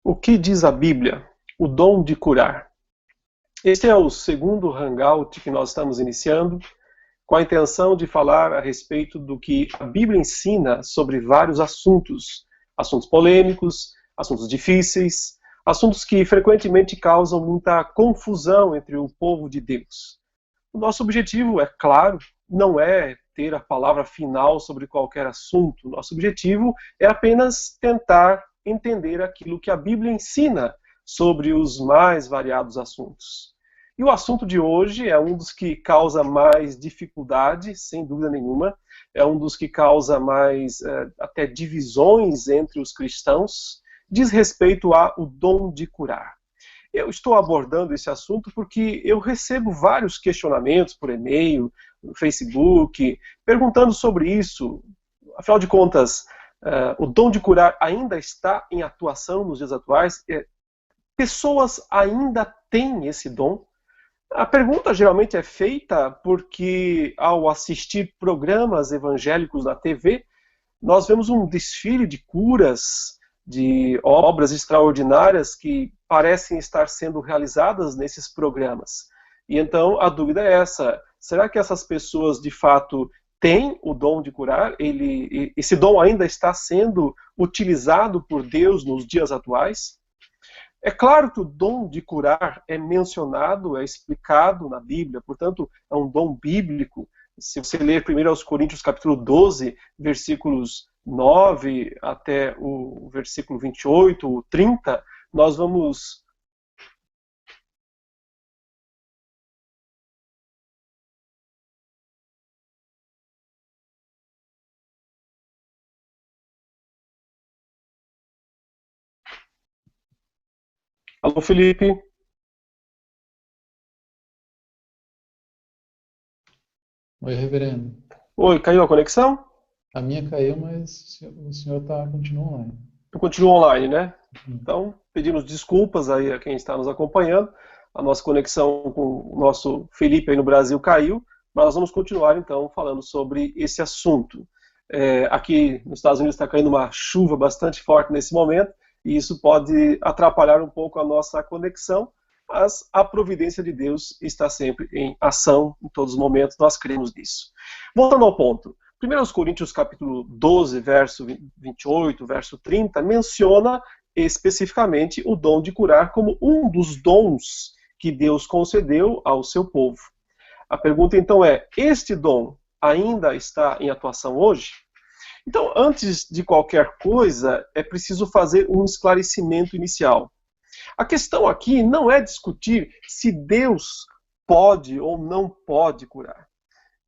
O que diz a Bíblia? O dom de curar. Este é o segundo hangout que nós estamos iniciando, com a intenção de falar a respeito do que a Bíblia ensina sobre vários assuntos. Assuntos polêmicos, assuntos difíceis, assuntos que frequentemente causam muita confusão entre o povo de Deus. O nosso objetivo, é claro, não é ter a palavra final sobre qualquer assunto. Nosso objetivo é apenas tentar entender aquilo que a Bíblia ensina sobre os mais variados assuntos. E o assunto de hoje é um dos que causa mais dificuldade, sem dúvida nenhuma. É um dos que causa mais até divisões entre os cristãos. Diz respeito ao dom de curar. Eu estou abordando esse assunto porque eu recebo vários questionamentos por e-mail, no Facebook, perguntando sobre isso. Afinal de contas, o dom de curar ainda está em atuação nos dias atuais? Pessoas ainda têm esse dom? A pergunta geralmente é feita porque, ao assistir programas evangélicos na TV, nós vemos um desfile de curas, de obras extraordinárias que parecem estar sendo realizadas nesses programas. E então a dúvida é essa: será que essas pessoas de fato têm o dom de curar? Esse dom ainda está sendo utilizado por Deus nos dias atuais? É claro que o dom de curar é mencionado, é explicado na Bíblia, portanto é um dom bíblico. Se você ler 1 Coríntios capítulo 12, versículos 9 até o versículo 28, 30, nós vamos... Alô, Felipe? Oi, reverendo. Oi, caiu a conexão? A minha caiu, mas o senhor continua online. Eu continuo online, né? Hum. Então, pedimos desculpas aí a quem está nos acompanhando. A nossa conexão com o nosso Felipe aí no Brasil caiu, mas nós vamos continuar então falando sobre esse assunto. Aqui nos Estados Unidos está caindo uma chuva bastante forte nesse momento, e isso pode atrapalhar um pouco a nossa conexão, mas a providência de Deus está sempre em ação, em todos os momentos, nós cremos nisso. Voltando ao ponto. 1 Coríntios capítulo 12, verso 28, verso 30, menciona especificamente o dom de curar como um dos dons que Deus concedeu ao seu povo. A pergunta então é: este dom ainda está em atuação hoje? Então, antes de qualquer coisa, é preciso fazer um esclarecimento inicial. A questão aqui não é discutir se Deus pode ou não pode curar.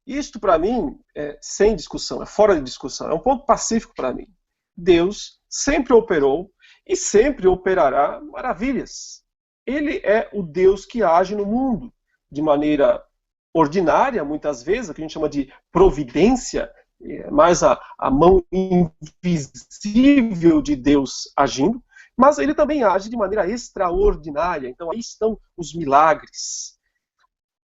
Isto, para mim, é sem discussão, é fora de discussão, é um ponto pacífico para mim. Deus sempre operou e sempre operará maravilhas. Ele é o Deus que age no mundo de maneira ordinária, muitas vezes, o que a gente chama de providência, mais a mão invisível de Deus agindo, mas ele também age de maneira extraordinária. Então aí estão os milagres.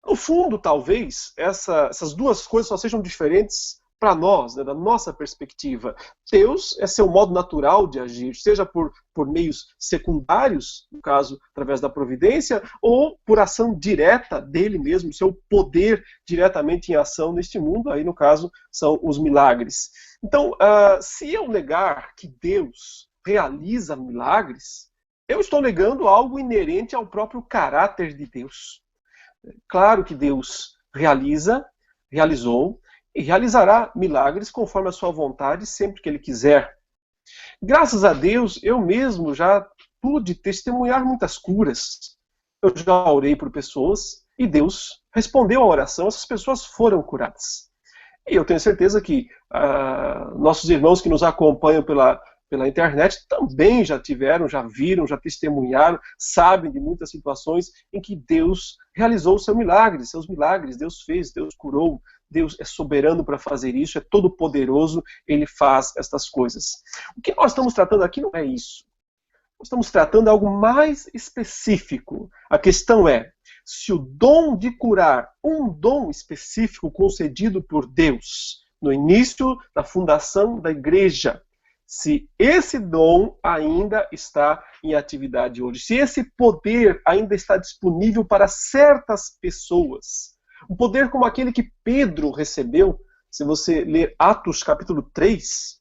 No fundo, talvez, essas duas coisas só sejam diferentes para nós, né, da nossa perspectiva. Deus é seu modo natural de agir, seja por meios secundários, no caso, através da providência, ou por ação direta dele mesmo, seu poder diretamente em ação neste mundo, aí no caso são os milagres. Então, se eu negar que Deus realiza milagres, eu estou negando algo inerente ao próprio caráter de Deus. Claro que Deus realizou e realizará milagres conforme a sua vontade, sempre que Ele quiser. Graças a Deus, eu mesmo já pude testemunhar muitas curas. Eu já orei por pessoas e Deus respondeu a oração, essas pessoas foram curadas. E eu tenho certeza que nossos irmãos que nos acompanham pela internet também já tiveram, já viram, já testemunharam, sabem de muitas situações em que Deus realizou o seu milagre, seus milagres, Deus fez, Deus curou, Deus é soberano para fazer isso, é todo poderoso, Ele faz estas coisas. O que nós estamos tratando aqui não é isso. Nós estamos tratando algo mais específico. A questão é, se o dom de curar, um dom específico concedido por Deus, no início da fundação da igreja, se esse dom ainda está em atividade hoje, se esse poder ainda está disponível para certas pessoas. Um poder como aquele que Pedro recebeu. Se você ler Atos capítulo 3,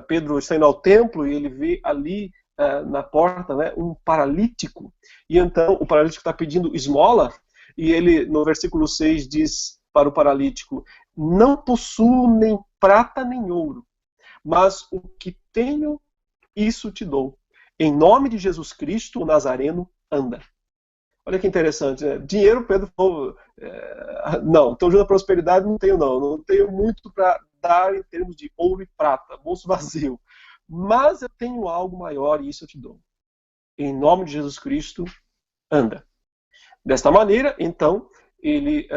Pedro está indo ao templo e ele vê ali na porta, né, um paralítico. E então o paralítico está pedindo esmola e ele no versículo 6 diz para o paralítico: não possuo nem prata nem ouro, mas o que tenho, isso te dou. Em nome de Jesus Cristo, o Nazareno, anda. Olha que interessante, né? Dinheiro, Pedro falou, não, então ajuda a prosperidade não tenho não. Não tenho muito para dar em termos de ouro e prata, bolso vazio. Mas eu tenho algo maior e isso eu te dou. Em nome de Jesus Cristo, anda. Desta maneira, então, ele,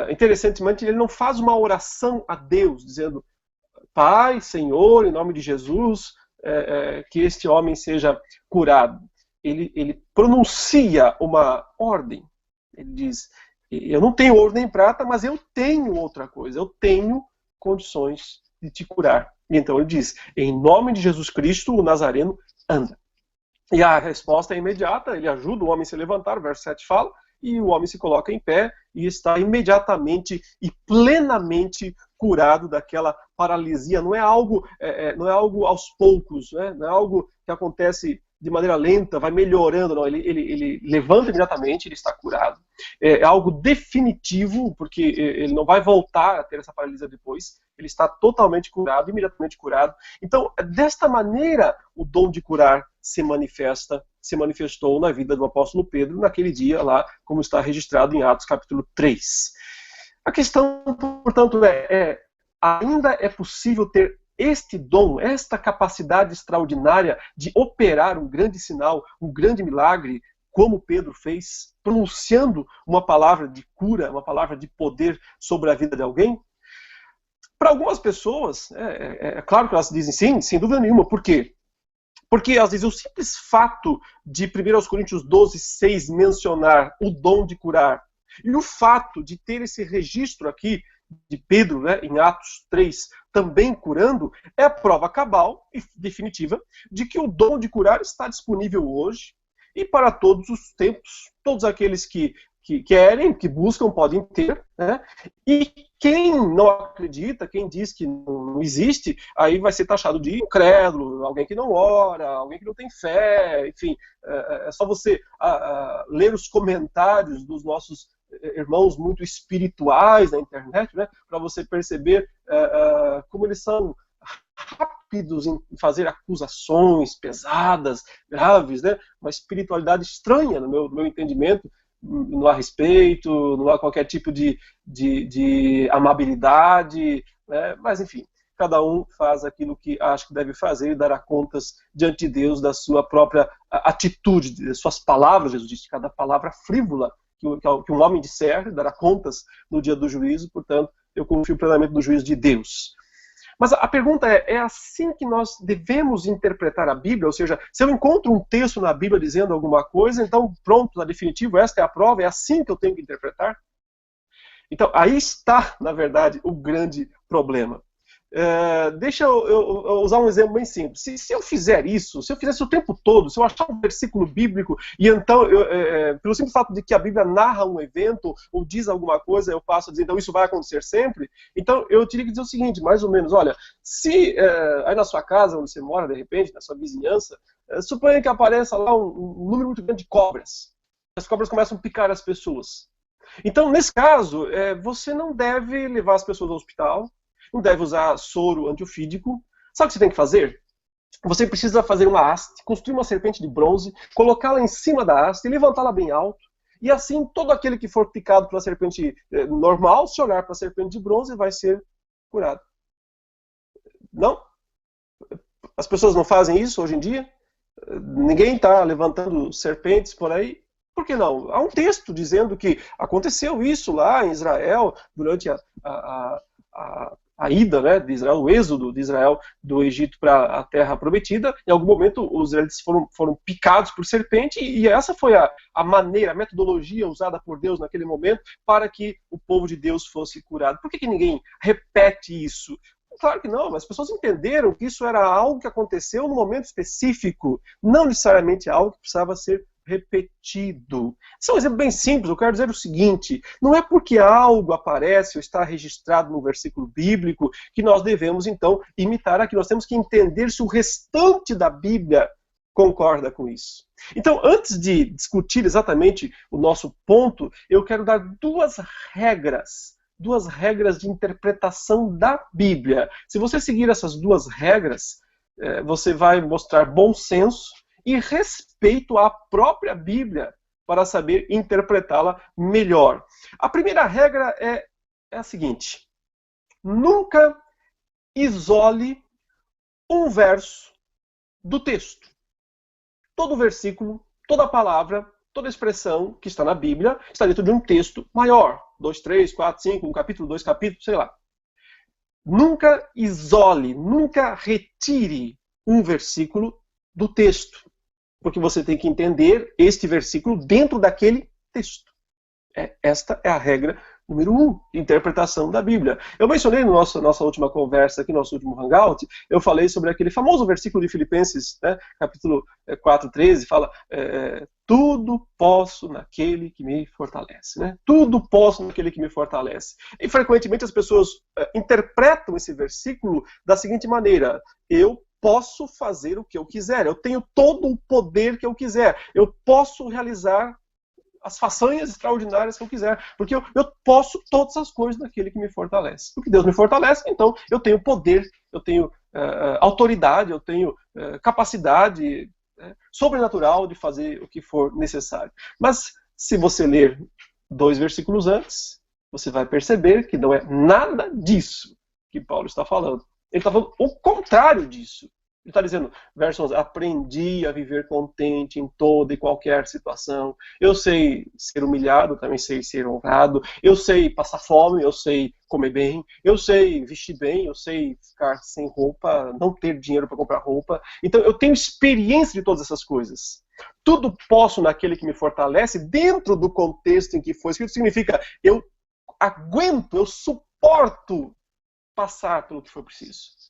interessantemente, ele não faz uma oração a Deus, dizendo: Pai, Senhor, em nome de Jesus, que este homem seja curado. Ele pronuncia uma ordem. Ele diz: eu não tenho ouro nem prata, mas eu tenho outra coisa. Eu tenho condições de te curar. E então ele diz: em nome de Jesus Cristo, o Nazareno, anda. E a resposta é imediata. Ele ajuda o homem a se levantar, o verso 7 fala, e o homem se coloca em pé e está imediatamente e plenamente curado daquela paralisia. Não é algo aos poucos, né? Não é algo que acontece de maneira lenta, vai melhorando, não. Ele levanta imediatamente, ele está curado. É algo definitivo, porque ele não vai voltar a ter essa paralisia depois. Ele está totalmente curado, imediatamente curado. Então, desta maneira, o dom de curar se manifestou na vida do apóstolo Pedro naquele dia lá, como está registrado em Atos capítulo 3. A questão, portanto, ainda é possível ter este dom, esta capacidade extraordinária de operar um grande sinal, um grande milagre, como Pedro fez, pronunciando uma palavra de cura, uma palavra de poder sobre a vida de alguém? Para algumas pessoas, é claro que elas dizem sim, sem dúvida nenhuma. Por quê? Porque, às vezes, o simples fato de 1 Coríntios 12, 6 mencionar o dom de curar, e o fato de ter esse registro aqui de Pedro, né, em Atos 3, também curando, é a prova cabal e definitiva de que o dom de curar está disponível hoje e para todos os tempos. Todos aqueles que querem, que buscam, podem ter, né? E quem não acredita, quem diz que não existe, aí vai ser taxado de incrédulo, alguém que não ora, alguém que não tem fé, enfim. É só você ler os comentários dos nossos irmãos muito espirituais na internet, né, para você perceber como eles são rápidos em fazer acusações pesadas, graves, né, uma espiritualidade estranha no meu entendimento. Não há respeito, não há qualquer tipo de amabilidade, né? Mas enfim, cada um faz aquilo que acha que deve fazer e dará contas diante de Deus da sua própria atitude, das suas palavras. Jesus disse: cada palavra frívola que um homem disser dará contas no dia do juízo. Portanto, eu confio plenamente no juízo de Deus. Mas a pergunta é assim que nós devemos interpretar a Bíblia? Ou seja, se eu encontro um texto na Bíblia dizendo alguma coisa, então pronto, na definitivo, esta é a prova, é assim que eu tenho que interpretar? Então, aí está, na verdade, o grande problema. Deixa eu usar um exemplo bem simples. Se eu fizer isso, se eu fizesse o tempo todo, se eu achar um versículo bíblico e então, pelo simples fato de que a Bíblia narra um evento ou diz alguma coisa, eu passo a dizer, então isso vai acontecer sempre, então eu teria que dizer o seguinte, mais ou menos: olha, se aí na sua casa, onde você mora, de repente, na sua vizinhança, suponha que apareça lá um número muito grande de cobras. As cobras começam a picar as pessoas. Então, nesse caso, você não deve levar as pessoas ao hospital, não deve usar soro antiofídico. Sabe o que você tem que fazer? Você precisa fazer uma haste, construir uma serpente de bronze, colocá-la em cima da haste e levantá-la bem alto. E assim, todo aquele que for picado pela serpente normal, se olhar para a serpente de bronze, vai ser curado. Não? As pessoas não fazem isso hoje em dia? Ninguém está levantando serpentes por aí? Por que não? Há um texto dizendo que aconteceu isso lá em Israel, durante a ida, né, de Israel, o êxodo de Israel do Egito para a Terra Prometida. Em algum momento os israelitas foram picados por serpente, e essa foi a maneira, a metodologia usada por Deus naquele momento para que o povo de Deus fosse curado. Por que ninguém repete isso? Claro que não, mas as pessoas entenderam que isso era algo que aconteceu num momento específico, não necessariamente algo que precisava ser repetido. Isso é um exemplo bem simples. Eu quero dizer o seguinte: não é porque algo aparece ou está registrado no versículo bíblico que nós devemos, então, imitar aquilo. Nós temos que entender se o restante da Bíblia concorda com isso. Então, antes de discutir exatamente o nosso ponto, eu quero dar duas regras de interpretação da Bíblia. Se você seguir essas duas regras, você vai mostrar bom senso e respeito à própria Bíblia para saber interpretá-la melhor. A primeira regra é a seguinte: nunca isole um verso do texto. Todo versículo, toda palavra, toda expressão que está na Bíblia está dentro de um texto maior. 2, 3, 4, 5, um capítulo, 2 capítulos, sei lá. Nunca isole, nunca retire um versículo do texto. Porque você tem que entender este versículo dentro daquele texto. Esta é a regra número 1 de interpretação da Bíblia. Eu mencionei na nossa última conversa aqui, nosso último hangout, eu falei sobre aquele famoso versículo de Filipenses, né, capítulo 4:13, fala, tudo posso naquele que me fortalece. Né? Tudo posso naquele que me fortalece. E frequentemente as pessoas interpretam esse versículo da seguinte maneira: eu posso fazer o que eu quiser, eu tenho todo o poder que eu quiser, eu posso realizar as façanhas extraordinárias que eu quiser, porque eu posso todas as coisas daquele que me fortalece. Porque Deus me fortalece, então eu tenho poder, eu tenho autoridade, eu tenho capacidade sobrenatural de fazer o que for necessário. Mas se você ler 2 versículos antes, você vai perceber que não é nada disso que Paulo está falando. Ele está falando o contrário disso. Ele está dizendo, verso 11, aprendi a viver contente em toda e qualquer situação. Eu sei ser humilhado, também sei ser honrado. Eu sei passar fome, eu sei comer bem. Eu sei vestir bem, eu sei ficar sem roupa, não ter dinheiro para comprar roupa. Então eu tenho experiência de todas essas coisas. Tudo posso naquele que me fortalece, dentro do contexto em que foi escrito. Significa, eu aguento, eu suporto passar pelo que for preciso.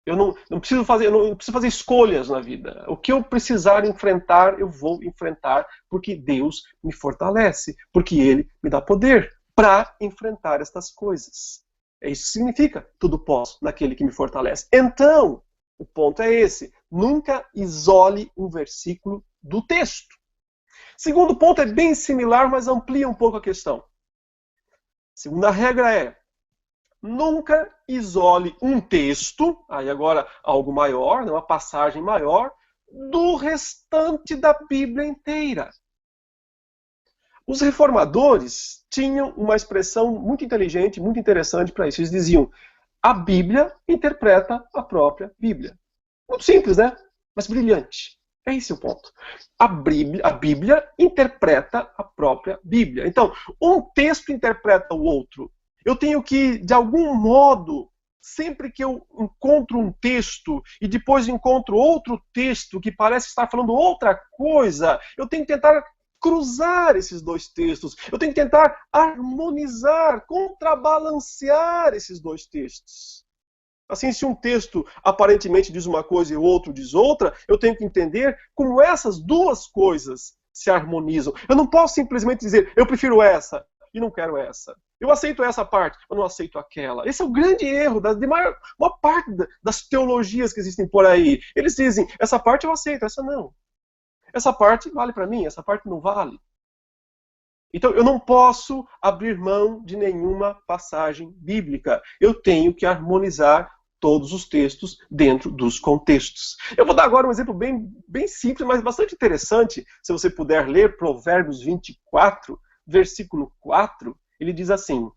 Eu não preciso fazer escolhas na vida. O que eu precisar enfrentar, eu vou enfrentar, porque Deus me fortalece, porque Ele me dá poder para enfrentar estas coisas. Isso significa, tudo posso naquele que me fortalece. Então, o ponto é esse: nunca isole um versículo do texto. Segundo ponto é bem similar, mas amplia um pouco a questão. Segunda regra é: nunca isole um texto, aí agora algo maior, uma passagem maior, do restante da Bíblia inteira. Os reformadores tinham uma expressão muito inteligente, muito interessante para isso. Eles diziam, a Bíblia interpreta a própria Bíblia. Muito simples, né? Mas brilhante. É esse o ponto. A Bíblia interpreta a própria Bíblia. Então, um texto interpreta o outro. Eu tenho que, de algum modo, sempre que eu encontro um texto e depois encontro outro texto que parece estar falando outra coisa, eu tenho que tentar cruzar esses dois textos. Eu tenho que tentar harmonizar, contrabalancear esses dois textos. Assim, se um texto aparentemente diz uma coisa e o outro diz outra, eu tenho que entender como essas duas coisas se harmonizam. Eu não posso simplesmente dizer, eu prefiro essa e não quero essa. Eu aceito essa parte, eu não aceito aquela. Esse é o grande erro de maior parte das teologias que existem por aí. Eles dizem, essa parte eu aceito, essa não. Essa parte vale para mim, essa parte não vale. Então, eu não posso abrir mão de nenhuma passagem bíblica. Eu tenho que harmonizar todos os textos dentro dos contextos. Eu vou dar agora um exemplo bem simples, mas bastante interessante. Se você puder ler Provérbios 24, versículo 4, ele diz assim,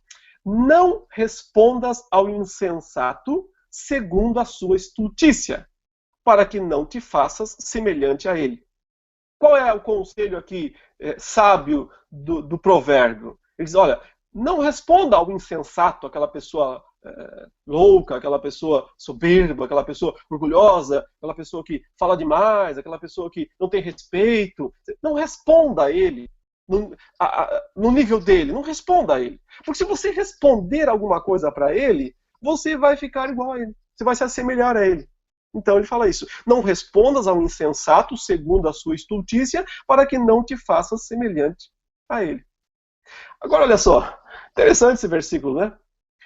não respondas ao insensato segundo a sua estultícia, para que não te faças semelhante a ele. Qual é o conselho aqui sábio do provérbio? Ele diz, olha, não responda ao insensato, aquela pessoa louca, aquela pessoa soberba, aquela pessoa orgulhosa, aquela pessoa que fala demais, aquela pessoa que não tem respeito. Não responda a ele no nível dele, não responda a ele. Porque se você responder alguma coisa para ele, você vai ficar igual a ele. Você vai se assemelhar a ele. Então ele fala isso. Não respondas ao insensato segundo a sua estultícia, para que não te faças semelhante a ele. Agora olha só, interessante esse versículo, né?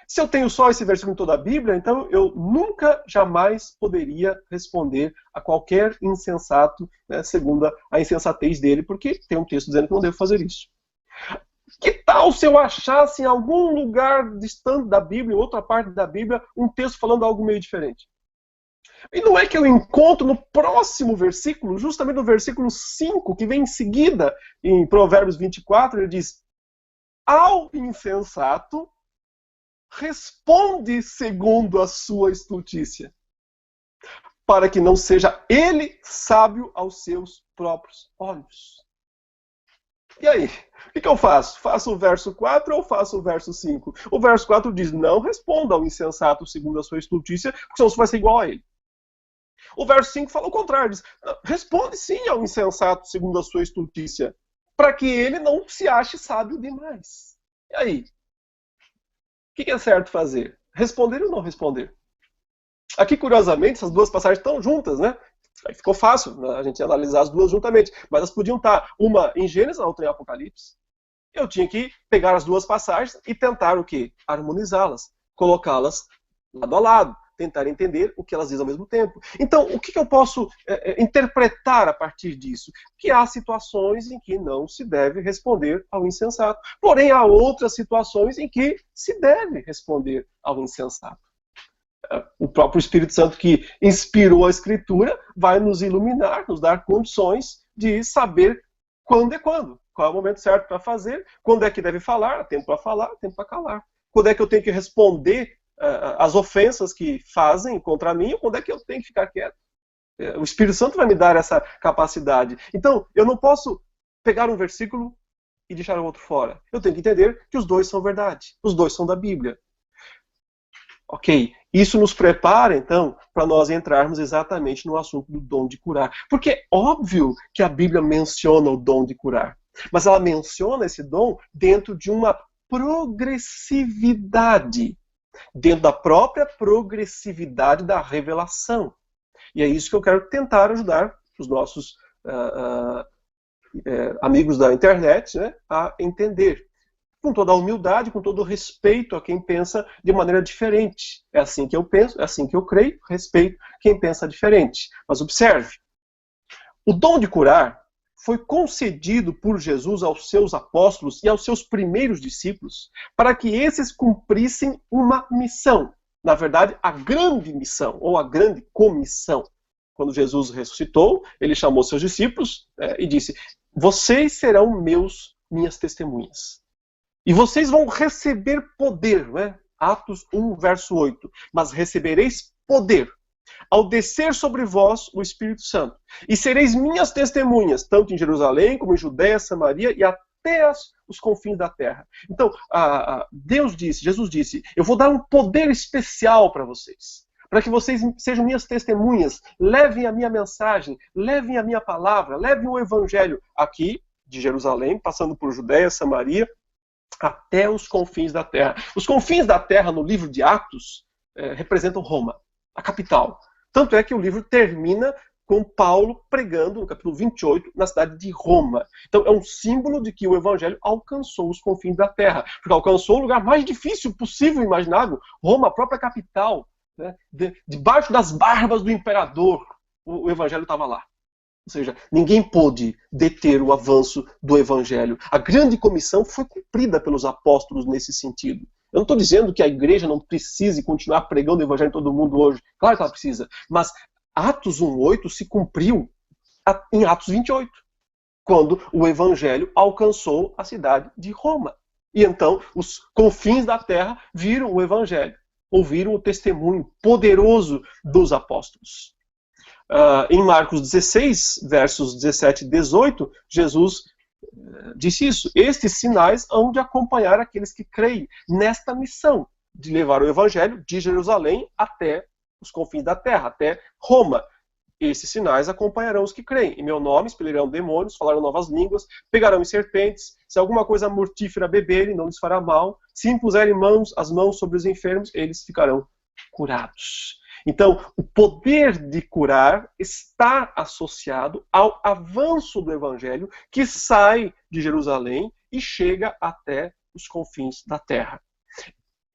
Se eu tenho só esse versículo em toda a Bíblia, então eu nunca, jamais poderia responder a qualquer insensato, né, segundo a insensatez dele, porque tem um texto dizendo que não devo fazer isso. Que tal se eu achasse em algum lugar distante da Bíblia, em outra parte da Bíblia, um texto falando algo meio diferente? E não é que eu encontro no próximo versículo, justamente no versículo 5, que vem em seguida, em Provérbios 24, ele diz: ao insensato responde segundo a sua estultícia, para que não seja ele sábio aos seus próprios olhos. E aí, o que eu faço? Faço o verso 4 ou faço o verso 5? O verso 4 diz: não responda ao insensato segundo a sua estultícia, porque senão você vai ser igual a ele. O verso 5 fala o contrário, diz: responde sim ao insensato segundo a sua estultícia, para que ele não se ache sábio demais. E aí? O que é certo fazer? Responder ou não responder? Aqui, curiosamente, essas duas passagens estão juntas, né? Aí ficou fácil, né, a gente analisar as duas juntamente. Mas elas podiam estar uma em Gênesis, a outra em Apocalipse. Eu tinha que pegar as duas passagens e tentar o quê? Harmonizá-las, colocá-las lado a lado, tentar entender o que elas dizem ao mesmo tempo. Então, o que eu posso interpretar a partir disso? Que há situações em que não se deve responder ao insensato. Porém, há outras situações em que se deve responder ao insensato. O próprio Espírito Santo que inspirou a Escritura vai nos iluminar, nos dar condições de saber quando é quando. Qual é o momento certo para fazer, quando é que deve falar, tempo para falar, tempo para calar. Quando é que eu tenho que responder as ofensas que fazem contra mim, ou quando é que eu tenho que ficar quieto. O Espírito Santo vai me dar essa capacidade. Então, eu não posso pegar um versículo e deixar o outro fora. Eu tenho que entender que os dois são verdade. Os dois são da Bíblia. Ok, isso nos prepara, então, para nós entrarmos exatamente no assunto do dom de curar. Porque é óbvio que a Bíblia menciona o dom de curar. Mas ela menciona esse dom dentro de uma progressividade. Dentro da própria progressividade da revelação. E é isso que eu quero tentar ajudar os nossos amigos da internet, né, a entender. Com toda a humildade, com todo o respeito a quem pensa de maneira diferente. É assim que eu penso, é assim que eu creio, respeito quem pensa diferente. Mas observe, o dom de curar foi concedido por Jesus aos seus apóstolos e aos seus primeiros discípulos para que esses cumprissem uma missão. Na verdade, a grande missão, ou a grande comissão. Quando Jesus ressuscitou, ele chamou seus discípulos e disse: vocês serão minhas testemunhas. E vocês vão receber poder, né? Atos 1, verso 8. Mas recebereis poder ao descer sobre vós o Espírito Santo. E sereis minhas testemunhas, tanto em Jerusalém, como em Judéia, Samaria e até os confins da terra. Então, Jesus disse, eu vou dar um poder especial para vocês. Para que vocês sejam minhas testemunhas, levem a minha mensagem, levem a minha palavra, levem o evangelho aqui, de Jerusalém, passando por Judéia, Samaria, até os confins da terra. Os confins da terra, no livro de Atos, representam Roma, a capital. Tanto é que o livro termina com Paulo pregando, no capítulo 28, na cidade de Roma. Então é um símbolo de que o evangelho alcançou os confins da terra. Porque alcançou o lugar mais difícil possível, imaginável. Roma, a própria capital, né? Debaixo das barbas do imperador, o evangelho estava lá. Ou seja, ninguém pôde deter o avanço do evangelho. A grande comissão foi cumprida pelos apóstolos nesse sentido. Eu não estou dizendo que a igreja não precise continuar pregando o evangelho em todo mundo hoje. Claro que ela precisa. Mas Atos 1:8 se cumpriu em Atos 28, quando o evangelho alcançou a cidade de Roma. E então os confins da terra viram o evangelho, ouviram o testemunho poderoso dos apóstolos. Em Marcos 16, versos 17 e 18, Jesus disse isso. Estes sinais hão de acompanhar aqueles que creem nesta missão de levar o evangelho de Jerusalém até os confins da terra, até Roma. esses sinais acompanharão os que creem. Em meu nome expelirão demônios, falarão novas línguas, pegarão em serpentes, se alguma coisa mortífera beberem, não lhes fará mal. Se impuserem as mãos sobre os enfermos, eles ficarão curados. Então, o poder de curar está associado ao avanço do Evangelho que sai de Jerusalém e chega até os confins da terra.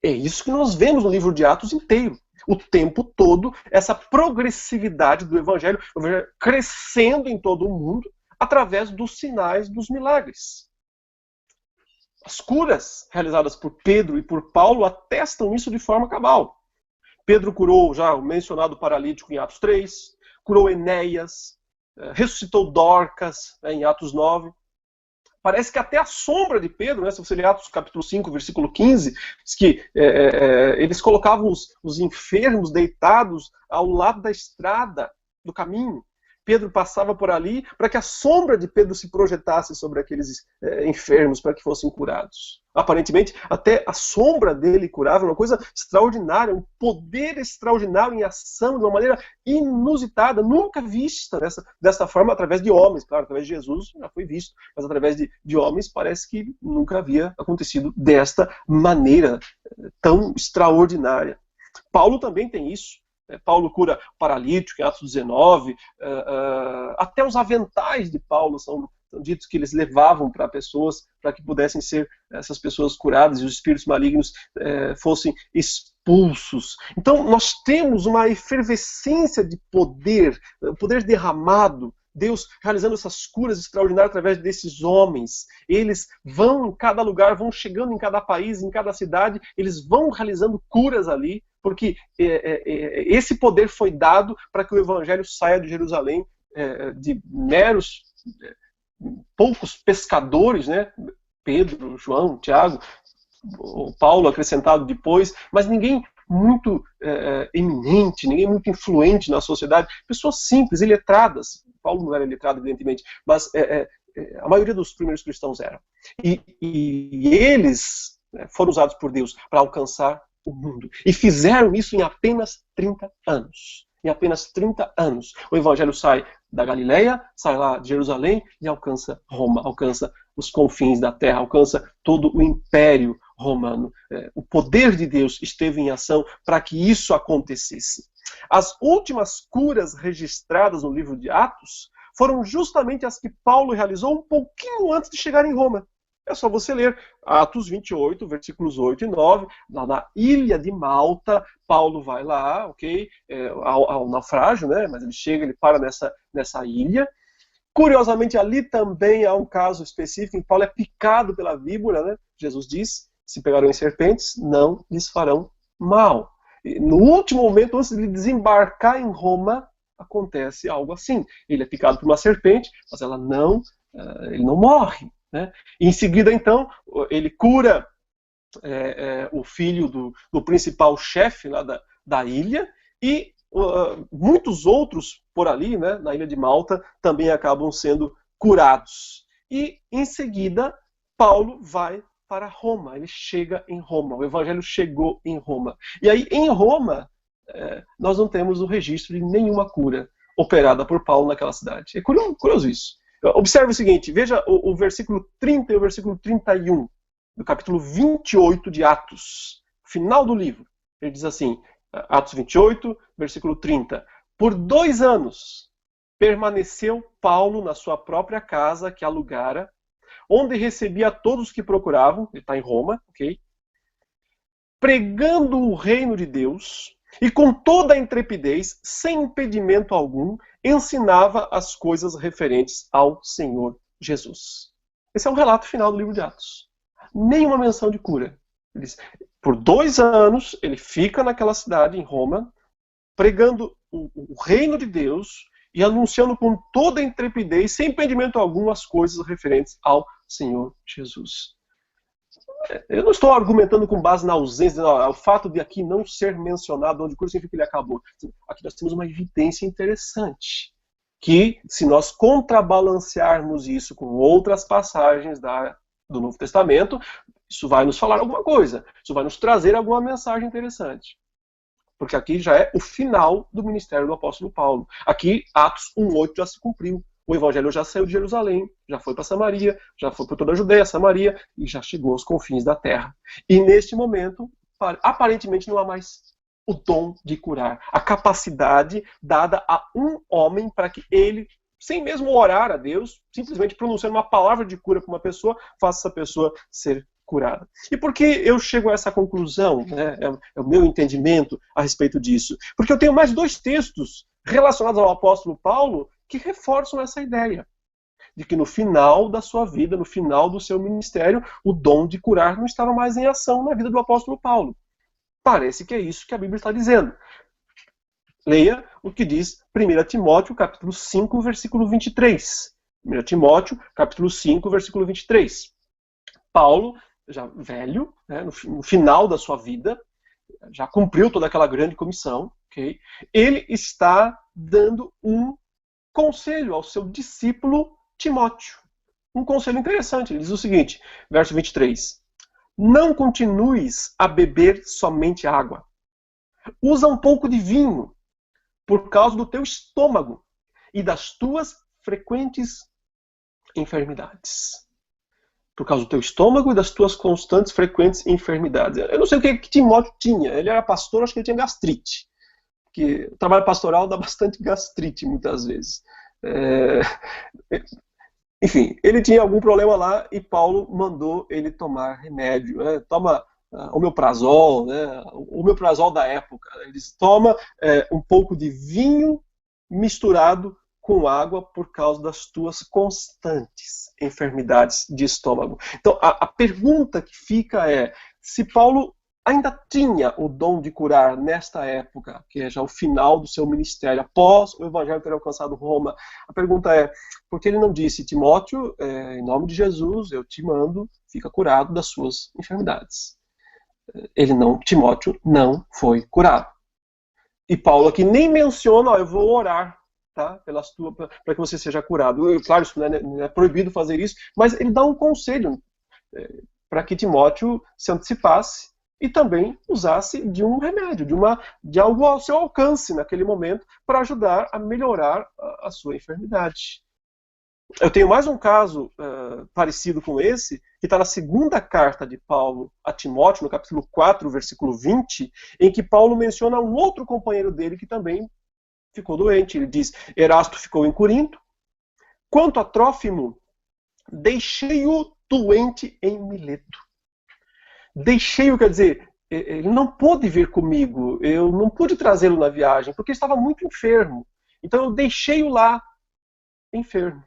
É isso que nós vemos no livro de Atos inteiro. O tempo todo, essa progressividade do Evangelho, o Evangelho crescendo em todo o mundo, através dos sinais dos milagres. As curas realizadas por Pedro e por Paulo atestam isso de forma cabal. Pedro curou já o mencionado paralítico em Atos 3, curou Enéas, ressuscitou Dorcas em Atos 9. Parece que até a sombra de Pedro, se você ler Atos capítulo 5, versículo 15, diz que eles colocavam os enfermos deitados ao lado da estrada, do caminho. Pedro passava por ali para que a sombra de Pedro se projetasse sobre aqueles enfermos para que fossem curados. Aparentemente, até a sombra dele curava, uma coisa extraordinária, um poder extraordinário em ação, de uma maneira inusitada, nunca vista dessa forma, através de homens. Claro, através de Jesus já foi visto, mas através de homens parece que nunca havia acontecido desta maneira tão extraordinária. Paulo também tem isso. Paulo cura paralítico em Atos 19, até os aventais de Paulo são ditos que eles levavam para pessoas, para que pudessem ser essas pessoas curadas e os espíritos malignos fossem expulsos. Então nós temos uma efervescência de poder, poder derramado, Deus realizando essas curas extraordinárias através desses homens. Eles vão em cada lugar, vão chegando em cada país, em cada cidade, eles vão realizando curas ali, porque esse poder foi dado para que o Evangelho saia de Jerusalém de meros, poucos pescadores, Pedro, João, Tiago, o Paulo acrescentado depois, mas ninguém muito eminente, ninguém muito influente na sociedade, pessoas simples, iletradas. Paulo não era iletrado, evidentemente, mas a maioria dos primeiros cristãos eram. E eles foram usados por Deus para alcançar o mundo. E fizeram isso em apenas 30 anos. Em apenas 30 anos. O Evangelho sai da Galileia, sai lá de Jerusalém e alcança Roma, alcança os confins da terra, alcança todo o Império Romano. O poder de Deus esteve em ação para que isso acontecesse. As últimas curas registradas no livro de Atos foram justamente as que Paulo realizou um pouquinho antes de chegar em Roma. É só você ler Atos 28, versículos 8 e 9, lá na ilha de Malta. Paulo vai lá, ao naufrágio, mas ele chega, ele para nessa ilha. Curiosamente, ali também há um caso específico em que Paulo é picado pela víbora, Jesus diz, se pegarão em serpentes, não lhes farão mal. E no último momento, antes de desembarcar em Roma, acontece algo assim. Ele é picado por uma serpente, mas ele não morre. Em seguida, então, ele cura o filho do principal chefe lá da ilha e muitos outros por ali, na ilha de Malta, também acabam sendo curados. E, em seguida, Paulo vai para Roma, ele chega em Roma, o Evangelho chegou em Roma. E aí, em Roma, nós não temos o registro de nenhuma cura operada por Paulo naquela cidade. É curioso isso. Observe o seguinte, veja o versículo 30 e o versículo 31 do capítulo 28 de Atos, final do livro. Ele diz assim, Atos 28, versículo 30. Por 2 anos permaneceu Paulo na sua própria casa que alugara, onde recebia todos os que procuravam, ele está em Roma, pregando o reino de Deus, e com toda a intrepidez, sem impedimento algum, ensinava as coisas referentes ao Senhor Jesus. Esse é o relato final do livro de Atos. Nenhuma menção de cura. Ele diz, por 2 anos, ele fica naquela cidade, em Roma, pregando o reino de Deus e anunciando com toda a intrepidez, sem impedimento algum, as coisas referentes ao Senhor Jesus. Eu não estou argumentando com base na ausência, o fato de aqui não ser mencionado onde cura significa que ele acabou. Aqui nós temos uma evidência interessante, que se nós contrabalancearmos isso com outras passagens do Novo Testamento, isso vai nos falar alguma coisa, isso vai nos trazer alguma mensagem interessante. porque aqui já é o final do ministério do apóstolo Paulo. Aqui, Atos 1:8 já se cumpriu. O evangelho já saiu de Jerusalém, já foi para Samaria, já foi por toda a Judeia, Samaria, e já chegou aos confins da terra. E neste momento, aparentemente não há mais o dom de curar, a capacidade dada a um homem para que ele, sem mesmo orar a Deus, simplesmente pronunciando uma palavra de cura para uma pessoa, faça essa pessoa ser curada. E por que eu chego a essa conclusão? Né? É o meu entendimento a respeito disso. Porque eu tenho mais 2 textos relacionados ao apóstolo Paulo que reforçam essa ideia de que no final da sua vida, no final do seu ministério, o dom de curar não estava mais em ação na vida do apóstolo Paulo. Parece que é isso que a Bíblia está dizendo. Leia o que diz 1 Timóteo, capítulo 5, versículo 23. 1 Timóteo, capítulo 5, versículo 23. Paulo, já velho, né, no final da sua vida, já cumpriu toda aquela grande comissão, okay? Ele está dando um conselho ao seu discípulo Timóteo. Um conselho interessante. Ele diz o seguinte, verso 23. Não continues a beber somente água. Usa um pouco de vinho, por causa do teu estômago e das tuas frequentes enfermidades. Por causa do teu estômago e das tuas constantes, frequentes enfermidades. Eu não sei o que Timóteo tinha. Ele era pastor, acho que ele tinha gastrite. Porque o trabalho pastoral dá bastante gastrite, muitas vezes. Enfim, ele tinha algum problema lá e Paulo mandou ele tomar remédio. Né? Toma omeprazol, né? O omeprazol da época. Ele diz, toma um pouco de vinho misturado com água por causa das tuas constantes enfermidades de estômago. Então, a pergunta que fica é, se Paulo ainda tinha o dom de curar nesta época, que é já o final do seu ministério, após o evangelho ter alcançado Roma, a pergunta é, por que ele não disse, Timóteo, em nome de Jesus, eu te mando, fica curado das suas enfermidades. Timóteo não foi curado. E Paulo aqui nem menciona, eu vou orar, tá? Para que você seja curado. Claro, isso não é proibido fazer isso, mas ele dá um conselho para que Timóteo se antecipasse e também usasse de um remédio, de algo ao seu alcance naquele momento para ajudar a melhorar a sua enfermidade. Eu tenho mais um caso parecido com esse, que está na segunda carta de Paulo a Timóteo, no capítulo 4, versículo 20, em que Paulo menciona um outro companheiro dele que também ficou doente. Ele diz, Erasto ficou em Corinto, quanto a Trófimo, deixei-o doente em Mileto. Deixei-o, quer dizer, ele não pôde vir comigo, eu não pude trazê-lo na viagem, porque ele estava muito enfermo. Então eu deixei-o lá, enfermo,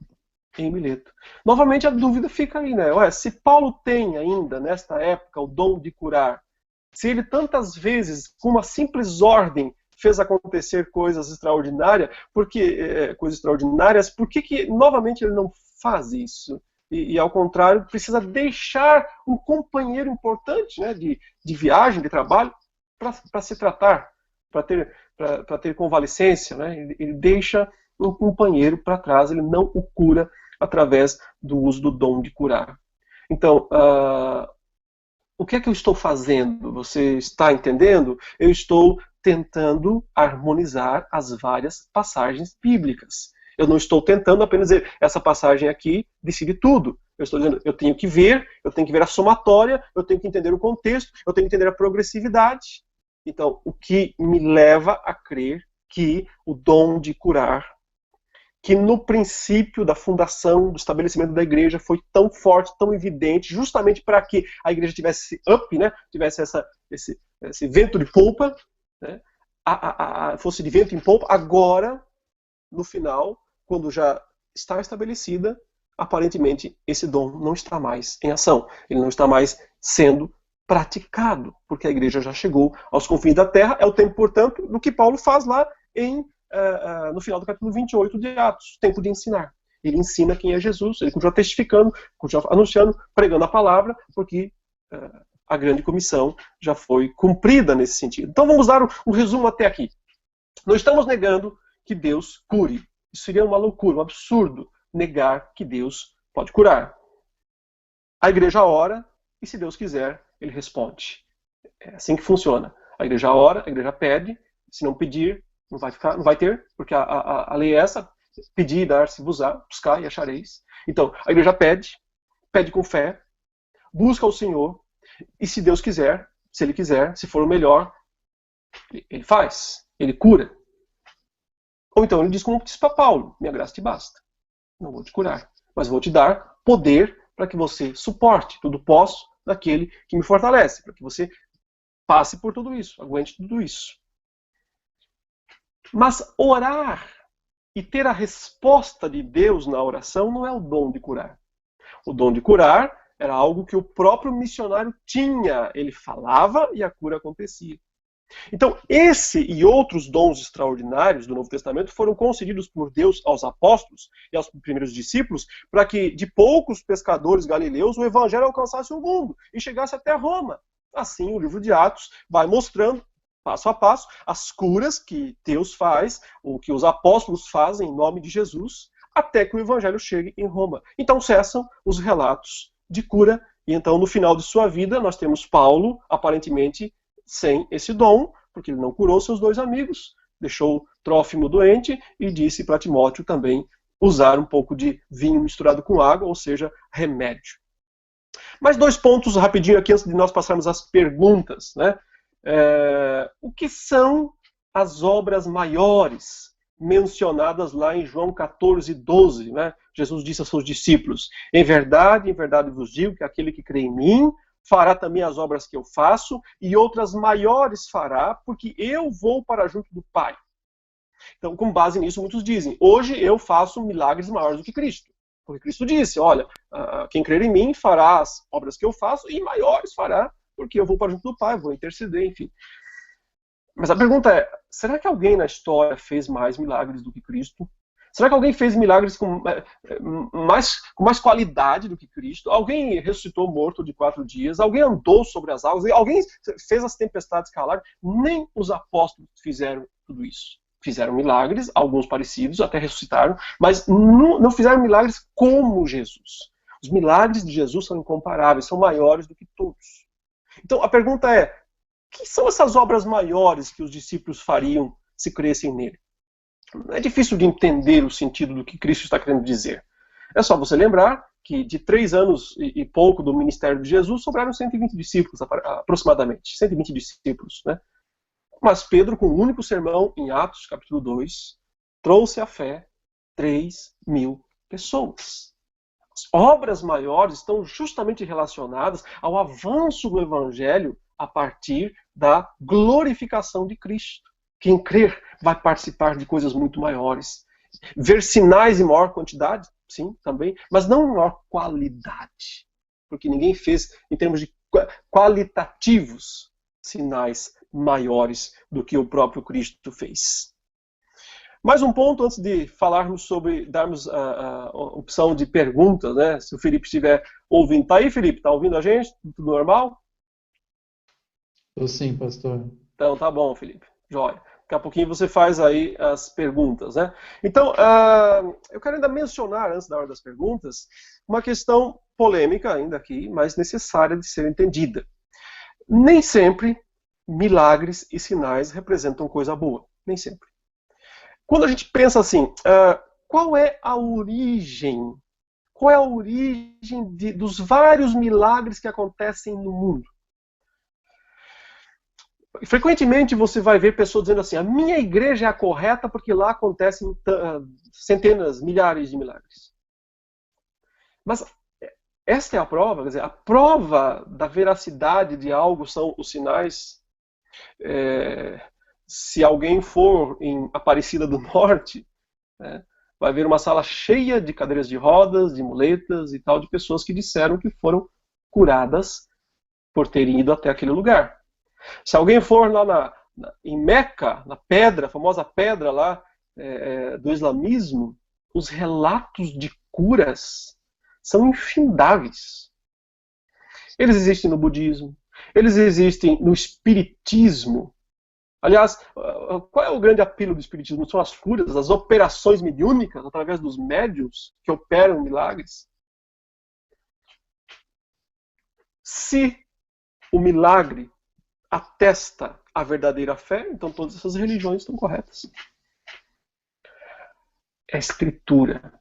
em Mileto. Novamente a dúvida fica aí, né? Ué, se Paulo tem ainda, nesta época, o dom de curar, se ele tantas vezes, com uma simples ordem, fez acontecer coisas extraordinárias, por que novamente ele não faz isso? E ao contrário, precisa deixar um companheiro importante, né, de viagem, de trabalho, para se tratar, para ter convalescência. Né? Ele deixa um companheiro para trás, ele não o cura através do uso do dom de curar. Então, o que é que eu estou fazendo? Você está entendendo? Eu estou tentando harmonizar as várias passagens bíblicas. Eu não estou tentando apenas dizer, essa passagem aqui decide tudo. Eu estou dizendo, eu tenho que ver a somatória, eu tenho que entender o contexto, eu tenho que entender a progressividade. Então, o que me leva a crer que o dom de curar, que no princípio da fundação, do estabelecimento da igreja, foi tão forte, tão evidente, justamente para que a igreja tivesse up, né, tivesse esse vento de polpa, né, fosse de vento em polpa, agora, no final, quando já está estabelecida, aparentemente esse dom não está mais em ação. Ele não está mais sendo praticado, porque a igreja já chegou aos confins da terra. É o tempo, portanto, do que Paulo faz lá no final do capítulo 28 de Atos, tempo de ensinar. Ele ensina quem é Jesus, ele continua testificando, continua anunciando, pregando a palavra, porque a grande comissão já foi cumprida nesse sentido. Então vamos dar um resumo até aqui. Não estamos negando que Deus cure. Isso seria uma loucura, um absurdo, negar que Deus pode curar. A igreja ora, e se Deus quiser, ele responde. É assim que funciona. A igreja ora, a igreja pede. Se não pedir, não vai ter, porque a lei é essa: pedir e dar-se-vos-á, buscar e achareis. Então, a igreja pede com fé, busca o Senhor, e se Deus quiser, se Ele quiser, se for o melhor, Ele faz, Ele cura. Ou então Ele diz como disse para Paulo: minha graça te basta. Não vou te curar, mas vou te dar poder para que você suporte. Tudo posso naquele que me fortalece, para que você passe por tudo isso, aguente tudo isso. Mas orar e ter a resposta de Deus na oração não é o dom de curar. O dom de curar era algo que o próprio missionário tinha. Ele falava e a cura acontecia. Então, esse e outros dons extraordinários do Novo Testamento foram concedidos por Deus aos apóstolos e aos primeiros discípulos para que, de poucos pescadores galileus, o evangelho alcançasse o mundo e chegasse até Roma. Assim, o livro de Atos vai mostrando, passo a passo, as curas que Deus faz, ou que os apóstolos fazem em nome de Jesus, até que o evangelho chegue em Roma. Então cessam os relatos de cura, e então no final de sua vida nós temos Paulo, aparentemente sem esse dom, porque ele não curou seus 2 amigos, deixou Trófimo doente e disse para Timóteo também usar um pouco de vinho misturado com água, ou seja, remédio. Mais 2 pontos rapidinho aqui antes de nós passarmos às perguntas, né? O que são as obras maiores mencionadas lá em João 14:12, né? Jesus disse aos seus discípulos: em verdade vos digo que aquele que crê em mim fará também as obras que eu faço, e outras maiores fará, porque eu vou para junto do Pai. Então, com base nisso, muitos dizem: hoje eu faço milagres maiores do que Cristo. Porque Cristo disse: olha, quem crer em mim fará as obras que eu faço, e maiores fará, porque eu vou para junto do Pai, vou interceder, enfim. Mas a pergunta é: será que alguém na história fez mais milagres do que Cristo? Será que alguém fez milagres com mais qualidade do que Cristo? Alguém ressuscitou morto de 4 dias? Alguém andou sobre as águas? Alguém fez as tempestades calar? Nem os apóstolos fizeram tudo isso. Fizeram milagres, alguns parecidos, até ressuscitaram, mas não fizeram milagres como Jesus. Os milagres de Jesus são incomparáveis, são maiores do que todos. Então a pergunta é: que são essas obras maiores que os discípulos fariam se crescem nele? É difícil de entender o sentido do que Cristo está querendo dizer. É só você lembrar que de 3 anos e pouco do ministério de Jesus, sobraram 120 discípulos, aproximadamente. 120 discípulos, né? Mas Pedro, com um único sermão, em Atos, capítulo 2, trouxe à fé 3.000 pessoas. As obras maiores estão justamente relacionadas ao avanço do evangelho a partir da glorificação de Cristo. Quem crer vai participar de coisas muito maiores. Ver sinais em maior quantidade, sim, também, mas não em maior qualidade. Porque ninguém fez, em termos de qualitativos, sinais maiores do que o próprio Cristo fez. Mais um ponto antes de falarmos sobre, darmos a opção de perguntas, né? Se o Felipe estiver ouvindo. Tá aí, Felipe? Tá ouvindo a gente? Tudo normal? Tô sim, pastor. Então tá bom, Felipe. Jóia. Daqui a pouquinho você faz aí as perguntas, né? Então, eu quero ainda mencionar, antes da hora das perguntas, uma questão polêmica ainda aqui, mas necessária de ser entendida. Nem sempre milagres e sinais representam coisa boa. Nem sempre. Quando a gente pensa assim, qual é a origem? Qual é a origem dos vários milagres que acontecem no mundo? Frequentemente você vai ver pessoas dizendo assim: a minha igreja é a correta porque lá acontecem centenas, milhares de milagres. Mas esta é a prova, quer dizer, a prova da veracidade de algo são os sinais. Se alguém for em Aparecida do Norte, né, vai ver uma sala cheia de cadeiras de rodas, de muletas e tal, de pessoas que disseram que foram curadas por terem ido até aquele lugar. Se alguém for lá em Meca, na pedra, a famosa pedra lá do islamismo, os relatos de curas são infindáveis. Eles existem no budismo, eles existem no espiritismo. Aliás, qual é o grande apelo do espiritismo? São as curas, as operações mediúnicas através dos médiuns que operam milagres. Se o milagre atesta a verdadeira fé, então todas essas religiões estão corretas. É a Escritura.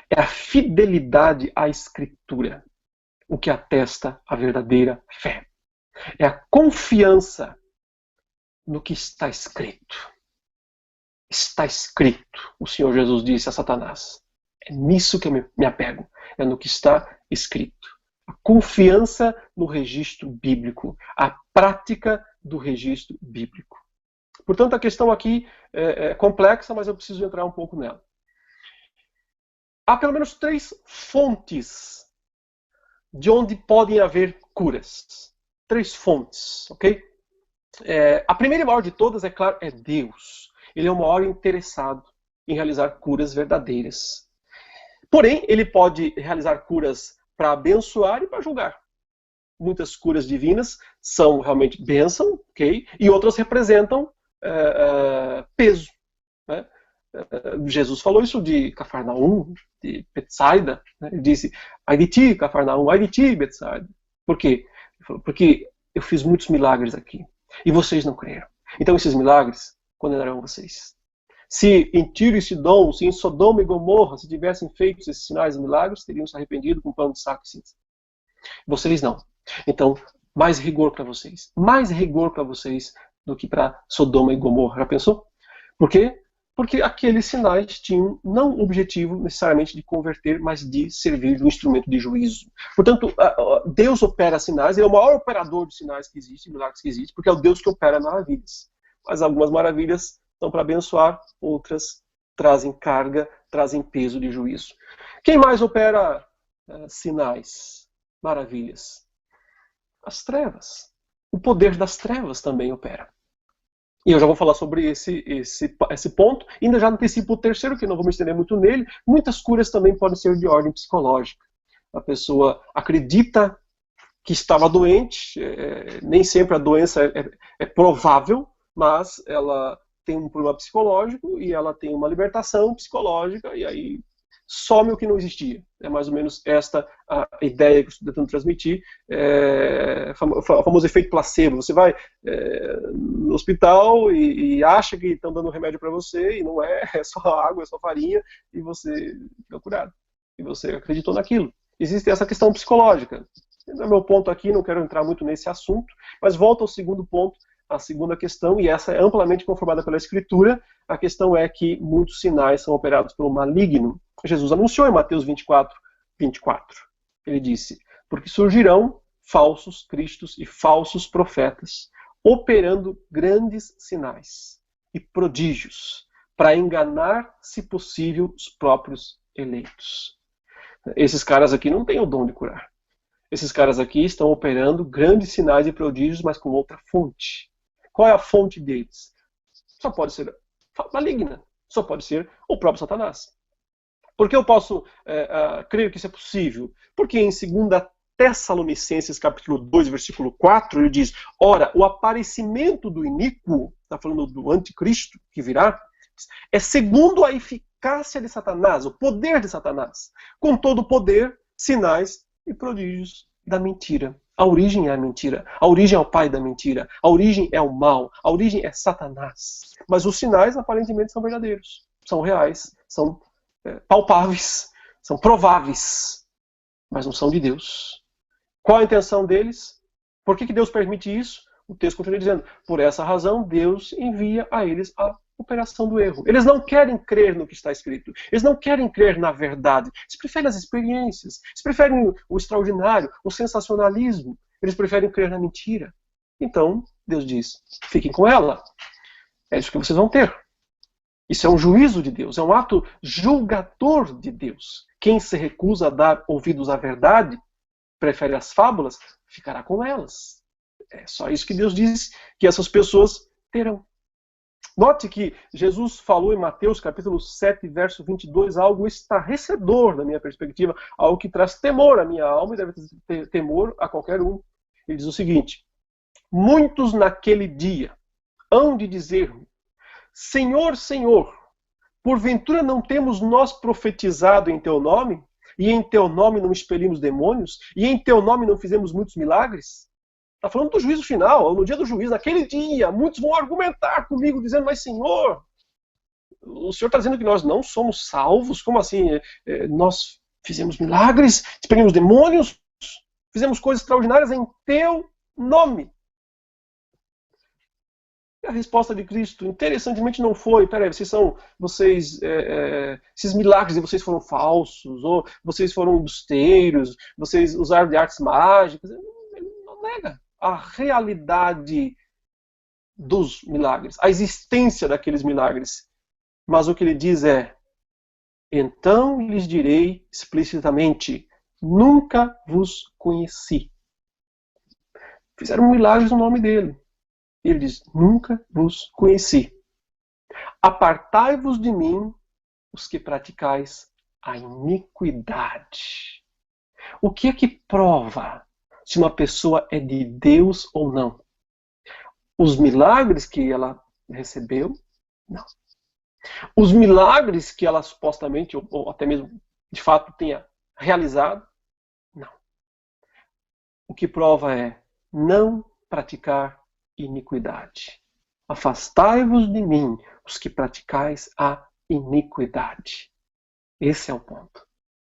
É a fidelidade à Escritura o que atesta a verdadeira fé. É a confiança no que está escrito. Está escrito, o Senhor Jesus disse a Satanás. É nisso que eu me apego. É no que está escrito. A confiança no registro bíblico. A prática do registro bíblico. Portanto, a questão aqui é complexa, mas eu preciso entrar um pouco nela. Há pelo menos 3 fontes de onde podem haver curas. 3 fontes, ok? A primeira e maior de todas, é claro, é Deus. Ele é o maior interessado em realizar curas verdadeiras. Porém, ele pode realizar curas para abençoar e para julgar. Muitas curas divinas são realmente bênção, ok? E outras representam peso. Né? Jesus falou isso de Cafarnaum, de Betsaida. Né? Ele disse, ai de ti, Cafarnaum, ai de ti, Betsaida. Por quê? Ele falou, porque eu fiz muitos milagres aqui e vocês não creram. Então esses milagres condenarão vocês. Se em Tiro e Sidom, se em Sodoma e Gomorra, se tivessem feito esses sinais e milagres, teriam se arrependido com pano de saco e cinza. Vocês não. Então, mais rigor para vocês. Mais rigor para vocês do que para Sodoma e Gomorra. Já pensou? Por quê? Porque aqueles sinais tinham não o objetivo necessariamente de converter, mas de servir de um instrumento de juízo. Portanto, Deus opera sinais, ele é o maior operador de sinais que existe, milagres que existe, porque é o Deus que opera maravilhas. Mas algumas maravilhas são para abençoar, outras trazem carga, trazem peso de juízo. Quem mais opera sinais, maravilhas? As trevas. O poder das trevas também opera. E eu já vou falar sobre esse ponto. Ainda já antecipo o terceiro, que não vou me estender muito nele. Muitas curas também podem ser de ordem psicológica. A pessoa acredita que estava doente, nem sempre a doença é provável, mas ela tem um problema psicológico e ela tem uma libertação psicológica e aí some o que não existia. É mais ou menos esta a ideia que eu estou tentando transmitir. O famoso efeito placebo. Você vai no hospital e acha que estão dando remédio para você e não é só água, é só farinha e você fica curado. E você acreditou naquilo. Existe essa questão psicológica. Esse é o meu ponto aqui, não quero entrar muito nesse assunto, mas volto ao segundo ponto, a segunda questão, e essa é amplamente confirmada pela Escritura. A questão é que muitos sinais são operados pelo maligno. Jesus anunciou em Mateus 24, 24. Ele disse, porque surgirão falsos cristos e falsos profetas, operando grandes sinais e prodígios, para enganar, se possível, os próprios eleitos. Esses caras aqui não têm o dom de curar. Esses caras aqui estão operando grandes sinais e prodígios, mas com outra fonte. Qual é a fonte deles? Só pode ser maligna. Só pode ser o próprio Satanás. Por que eu posso crer que isso é possível? Porque em 2 Tessalonicenses capítulo 2, versículo 4, ele diz, ora, o aparecimento do iníquo, está falando do anticristo que virá, é segundo a eficácia de Satanás, o poder de Satanás, com todo o poder, sinais e prodígios da mentira. A origem é a mentira. A origem é o pai da mentira. A origem é o mal. A origem é Satanás. Mas os sinais aparentemente são verdadeiros. São reais. São palpáveis. São prováveis. Mas não são de Deus. Qual a intenção deles? Por que Deus permite isso? O texto continua dizendo, por essa razão Deus envia a eles a operação do erro. Eles não querem crer no que está escrito. Eles não querem crer na verdade. Eles preferem as experiências. Eles preferem o extraordinário, o sensacionalismo. Eles preferem crer na mentira. Então, Deus diz, fiquem com ela. É isso que vocês vão ter. Isso é um juízo de Deus. É um ato julgador de Deus. Quem se recusa a dar ouvidos à verdade, prefere as fábulas, ficará com elas. É só isso que Deus diz que essas pessoas terão. Note que Jesus falou em Mateus capítulo 7, verso 22, algo estarrecedor da minha perspectiva, algo que traz temor à minha alma e deve ter temor a qualquer um. Ele diz o seguinte, muitos naquele dia hão de dizer-me, Senhor, Senhor, porventura não temos nós profetizado em teu nome? E em teu nome não expelimos demônios? E em teu nome não fizemos muitos milagres? Está falando do juízo final, no dia do juízo, naquele dia. Muitos vão argumentar comigo, dizendo, mas Senhor, o Senhor está dizendo que nós não somos salvos? Como assim? Nós fizemos milagres, exprimimos demônios, fizemos coisas extraordinárias em teu nome. E a resposta de Cristo, interessantemente, não foi, peraí, esses milagres de vocês foram falsos, ou vocês foram embusteiros, vocês usaram de artes mágicas. Ele não nega a realidade dos milagres, a existência daqueles milagres. Mas o que ele diz é, então lhes direi explicitamente, nunca vos conheci. Fizeram milagres no nome dele. Ele diz, nunca vos conheci. Apartai-vos de mim, os que praticais a iniquidade. O que é que prova se uma pessoa é de Deus ou não? Os milagres que ela recebeu? Não. Os milagres que ela supostamente, ou até mesmo de fato tenha realizado? Não. O que prova é não praticar iniquidade. Afastai-vos de mim, os que praticais a iniquidade. Esse é o ponto.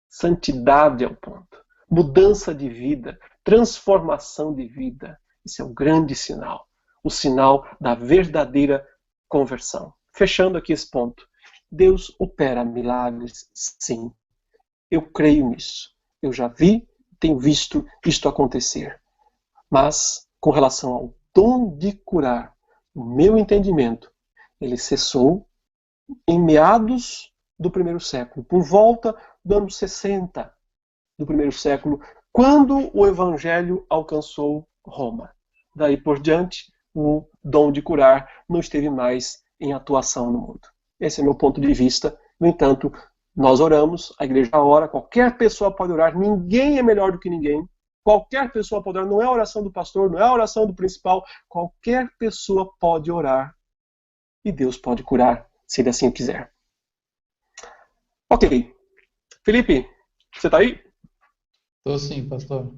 Santidade é o ponto. Mudança de vida, transformação de vida. Esse é o grande sinal. O sinal da verdadeira conversão. Fechando aqui esse ponto. Deus opera milagres, sim. Eu creio nisso. Eu já vi, tenho visto isto acontecer. Mas, com relação ao dom de curar, o meu entendimento, ele cessou em meados do primeiro século, por volta do ano 60 do primeiro século, quando o Evangelho alcançou Roma. Daí por diante, o dom de curar não esteve mais em atuação no mundo. Esse é meu ponto de vista. No entanto, nós oramos, a igreja ora, qualquer pessoa pode orar, ninguém é melhor do que ninguém. Qualquer pessoa pode orar, não é a oração do pastor, não é a oração do principal. Qualquer pessoa pode orar e Deus pode curar, se ele assim quiser. Ok. Felipe, você está aí? Estou sim, pastor.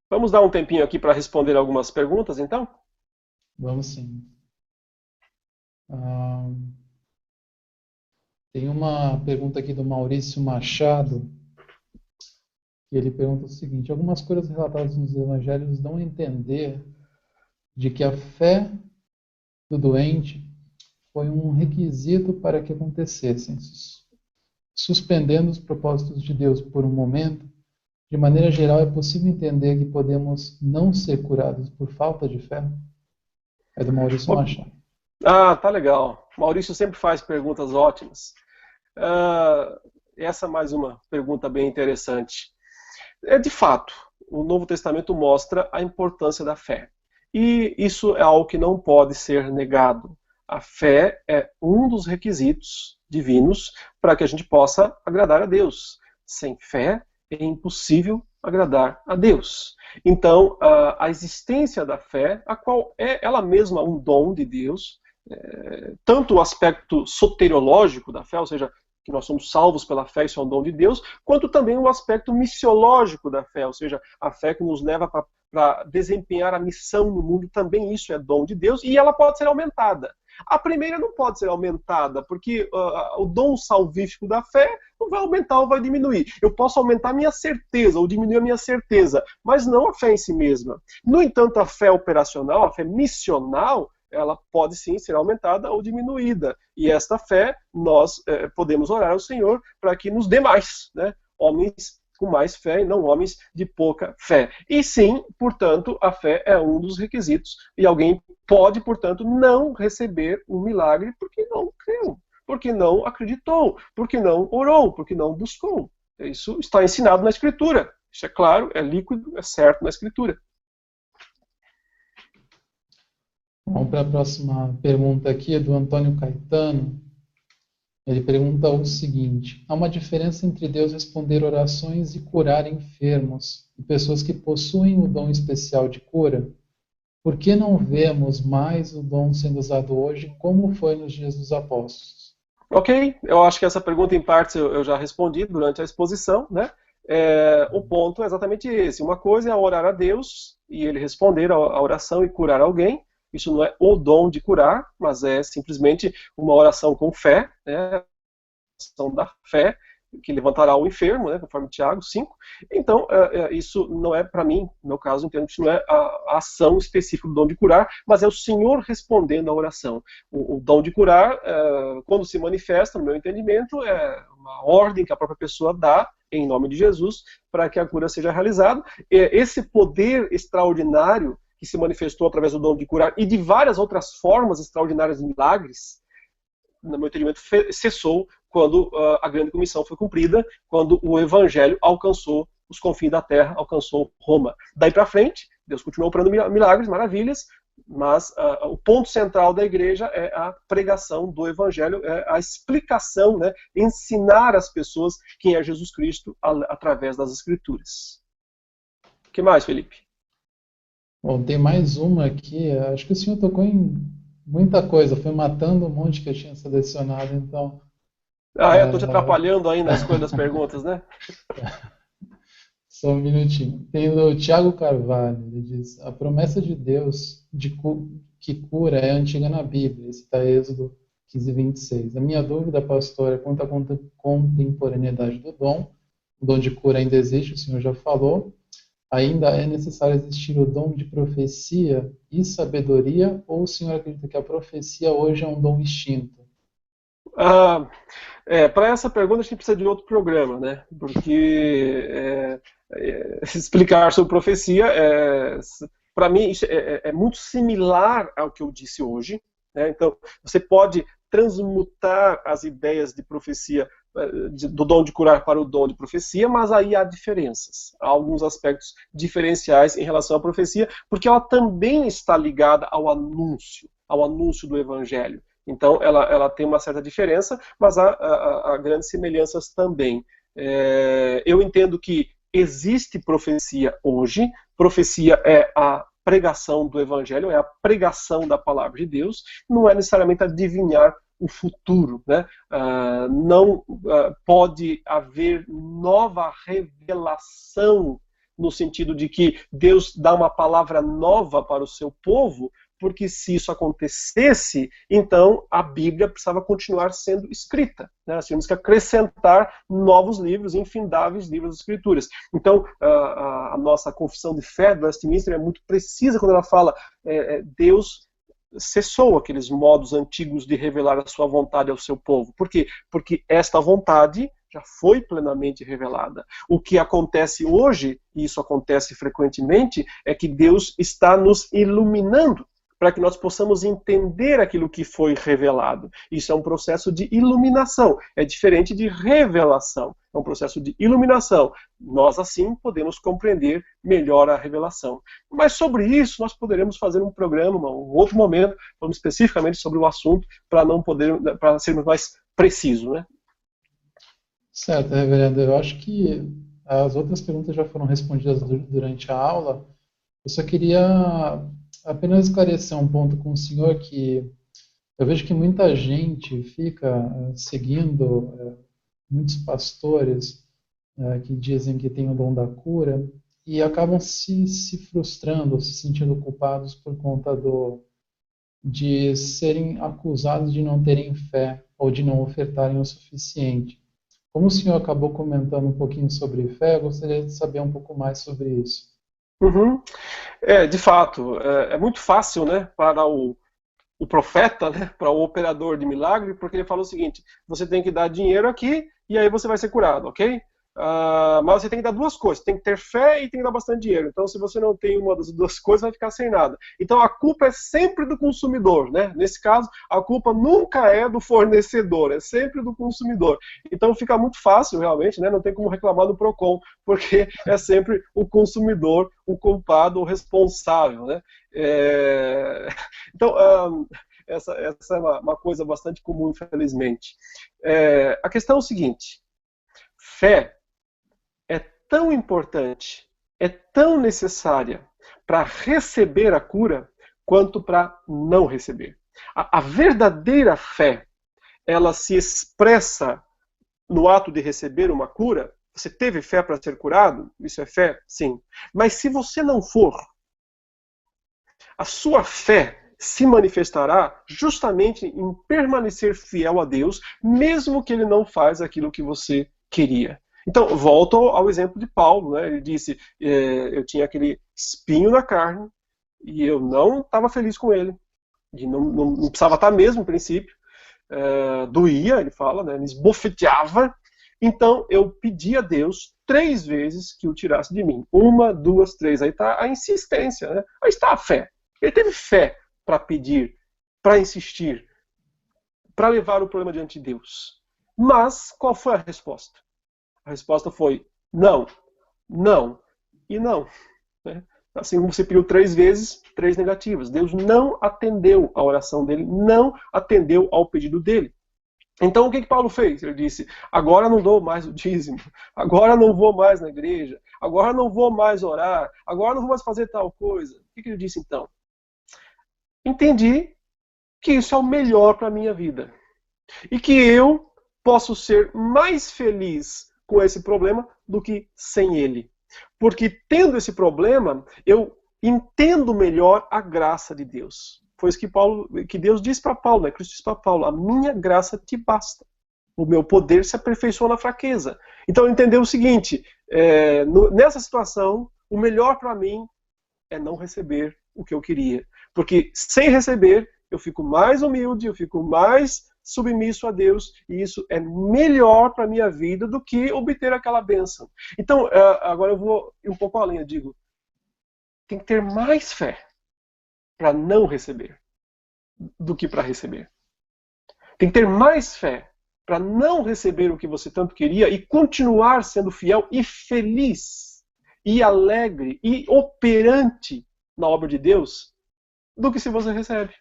Vamos dar um tempinho aqui para responder algumas perguntas, então? Vamos sim. Tem uma pergunta aqui do Maurício Machado. E ele pergunta o seguinte: algumas coisas relatadas nos evangelhos dão a entender de que a fé do doente foi um requisito para que acontecessem, suspendendo os propósitos de Deus por um momento. De maneira geral, é possível entender que podemos não ser curados por falta de fé? É do Maurício Machado. Ah, tá legal. Maurício sempre faz perguntas ótimas. Essa é mais uma pergunta bem interessante. De fato, o Novo Testamento mostra a importância da fé. E isso é algo que não pode ser negado. A fé é um dos requisitos divinos para que a gente possa agradar a Deus. Sem fé é impossível agradar a Deus. Então, a existência da fé, a qual é ela mesma um dom de Deus, tanto o aspecto soteriológico da fé, ou seja, que nós somos salvos pela fé, isso é um dom de Deus, quanto também o aspecto missiológico da fé, ou seja, a fé que nos leva para desempenhar a missão no mundo, também isso é dom de Deus, e ela pode ser aumentada. A primeira não pode ser aumentada, porque o dom salvífico da fé não vai aumentar ou vai diminuir. Eu posso aumentar a minha certeza ou diminuir a minha certeza, mas não a fé em si mesma. No entanto, a fé operacional, a fé missional, ela pode sim ser aumentada ou diminuída. E esta fé, nós podemos orar ao Senhor para que nos dê mais, né? Homens com mais fé e não homens de pouca fé. E sim, portanto, a fé é um dos requisitos. E alguém pode, portanto, não receber um milagre porque não creu, porque não acreditou, porque não orou, porque não buscou. Isso está ensinado na Escritura. Isso é claro, é líquido, é certo na Escritura. Vamos para a próxima pergunta aqui, é do Antônio Caetano. Ele pergunta o seguinte: há uma diferença entre Deus responder orações e curar enfermos e pessoas que possuem o dom especial de cura? Por que não vemos mais o dom sendo usado hoje como foi nos dias dos apóstolos? Ok, eu acho que essa pergunta em partes eu já respondi durante a exposição, né? O ponto é exatamente esse. Uma coisa é orar a Deus e ele responder a oração e curar alguém. Isso não é o dom de curar, mas é simplesmente uma oração com fé, né? Oração da fé, que levantará o enfermo, né, conforme Tiago 5. Então, isso não é, para mim, no meu caso, entendo que isso não é a ação específica do dom de curar, mas é o Senhor respondendo à oração. O dom de curar, quando se manifesta, no meu entendimento, é uma ordem que a própria pessoa dá, em nome de Jesus, para que a cura seja realizada. Esse poder extraordinário que se manifestou através do dom de curar e de várias outras formas extraordinárias de milagres, no meu entendimento, cessou quando a grande comissão foi cumprida, quando o evangelho alcançou os confins da terra, alcançou Roma. Daí para frente, Deus continuou operando milagres, maravilhas, mas o ponto central da igreja é a pregação do evangelho, é a explicação, né, ensinar as pessoas quem é Jesus Cristo através das escrituras. O que mais, Felipe? Bom, tem mais uma aqui. Acho que o senhor tocou em muita coisa. Foi matando um monte que eu tinha selecionado, então. Estou te atrapalhando aí na escolha das perguntas, né? Só um minutinho. Tem o Tiago Carvalho, ele diz: a promessa de Deus que cura é antiga na Bíblia. Esse está Êxodo 15:26. A minha dúvida, pastor, é quanto à contemporaneidade do dom. O dom de cura ainda existe, o senhor já falou. Ainda é necessário existir o dom de profecia e sabedoria, ou o senhor acredita que a profecia hoje é um dom extinto? Para essa pergunta a gente precisa de outro programa, né? Porque explicar sobre profecia, para mim, isso é muito similar ao que eu disse hoje, né? Então, você pode transmutar as ideias de profecia, do dom de curar para o dom de profecia, mas aí há diferenças, há alguns aspectos diferenciais em relação à profecia, porque ela também está ligada ao anúncio do evangelho. Então, ela tem uma certa diferença, mas há grandes semelhanças também. Eu entendo que existe profecia hoje. Profecia é a pregação do Evangelho, é a pregação da palavra de Deus, não é necessariamente adivinhar o futuro, né? Não pode haver nova revelação no sentido de que Deus dá uma palavra nova para o seu povo, porque se isso acontecesse, então a Bíblia precisava continuar sendo escrita, né? Nós tínhamos que acrescentar novos livros, infindáveis livros das Escrituras. Então, a nossa confissão de fé do Westminster é muito precisa quando ela fala Deus cessou aqueles modos antigos de revelar a sua vontade ao seu povo. Por quê? Porque esta vontade já foi plenamente revelada. O que acontece hoje, e isso acontece frequentemente, é que Deus está nos iluminando para que nós possamos entender aquilo que foi revelado. Isso é um processo de iluminação, é diferente de revelação, é um processo de iluminação. Nós, assim, podemos compreender melhor a revelação. Mas sobre isso, nós poderemos fazer um programa, um outro momento, falando especificamente sobre o assunto, para sermos mais precisos, né? Certo, reverendo. Eu acho que as outras perguntas já foram respondidas durante a aula. Eu só queria apenas esclarecer um ponto com o senhor, que eu vejo que muita gente fica seguindo muitos pastores que dizem que têm o dom da cura e acabam se frustrando, se sentindo culpados por conta de serem acusados de não terem fé ou de não ofertarem o suficiente. Como o senhor acabou comentando um pouquinho sobre fé, eu gostaria de saber um pouco mais sobre isso. Uhum. De fato, é muito fácil, né, para o profeta, né, para o operador de milagre, porque ele fala o seguinte: você tem que dar dinheiro aqui e aí você vai ser curado, ok? Mas você tem que dar duas coisas, tem que ter fé e tem que dar bastante dinheiro. Então, se você não tem uma das duas coisas, vai ficar sem nada. Então, a culpa é sempre do consumidor, né? Nesse caso, a culpa nunca é do fornecedor, é sempre do consumidor. Então, fica muito fácil, realmente, né? Não tem como reclamar do Procon, porque é sempre o consumidor, o culpado, o responsável, né? Então, essa é uma coisa bastante comum, infelizmente. A questão é o seguinte: fé é tão importante, é tão necessária para receber a cura quanto para não receber. A verdadeira fé, ela se expressa no ato de receber uma cura. Você teve fé para ser curado? Isso é fé? Sim. Mas se você não for, a sua fé se manifestará justamente em permanecer fiel a Deus, mesmo que ele não faz aquilo que você queria. Então, volto ao exemplo de Paulo, né? Ele disse, eu tinha aquele espinho na carne e eu não estava feliz com ele. E não precisava estar mesmo, no princípio. Doía, ele fala, né? Ele esbofeteava. Então, eu pedi a Deus 3 vezes que o tirasse de mim. 1, 2, 3. Aí está a insistência, né? Aí está a fé. Ele teve fé para pedir, para insistir, para levar o problema diante de Deus. Mas, qual foi a resposta? A resposta foi não, não e não. Né? Assim como você pediu 3 vezes, 3 negativas. Deus não atendeu a oração dele, não atendeu ao pedido dele. Então o que Paulo fez? Ele disse, agora não dou mais o dízimo, agora não vou mais na igreja, agora não vou mais orar, agora não vou mais fazer tal coisa. O que ele disse então? Entendi que isso é o melhor para a minha vida. E que eu posso ser mais feliz com esse problema do que sem ele. Porque tendo esse problema, eu entendo melhor a graça de Deus. Foi isso que Deus disse para Paulo, né? Cristo disse para Paulo, a minha graça te basta. O meu poder se aperfeiçoa na fraqueza. Então entendeu o seguinte, nessa situação, o melhor para mim é não receber o que eu queria. Porque sem receber, eu fico mais humilde, eu fico mais submisso a Deus, e isso é melhor para a minha vida do que obter aquela bênção. Então, agora eu vou ir um pouco além, eu digo, tem que ter mais fé para não receber do que para receber. Tem que ter mais fé para não receber o que você tanto queria e continuar sendo fiel e feliz, e alegre, e operante na obra de Deus, do que se você recebe.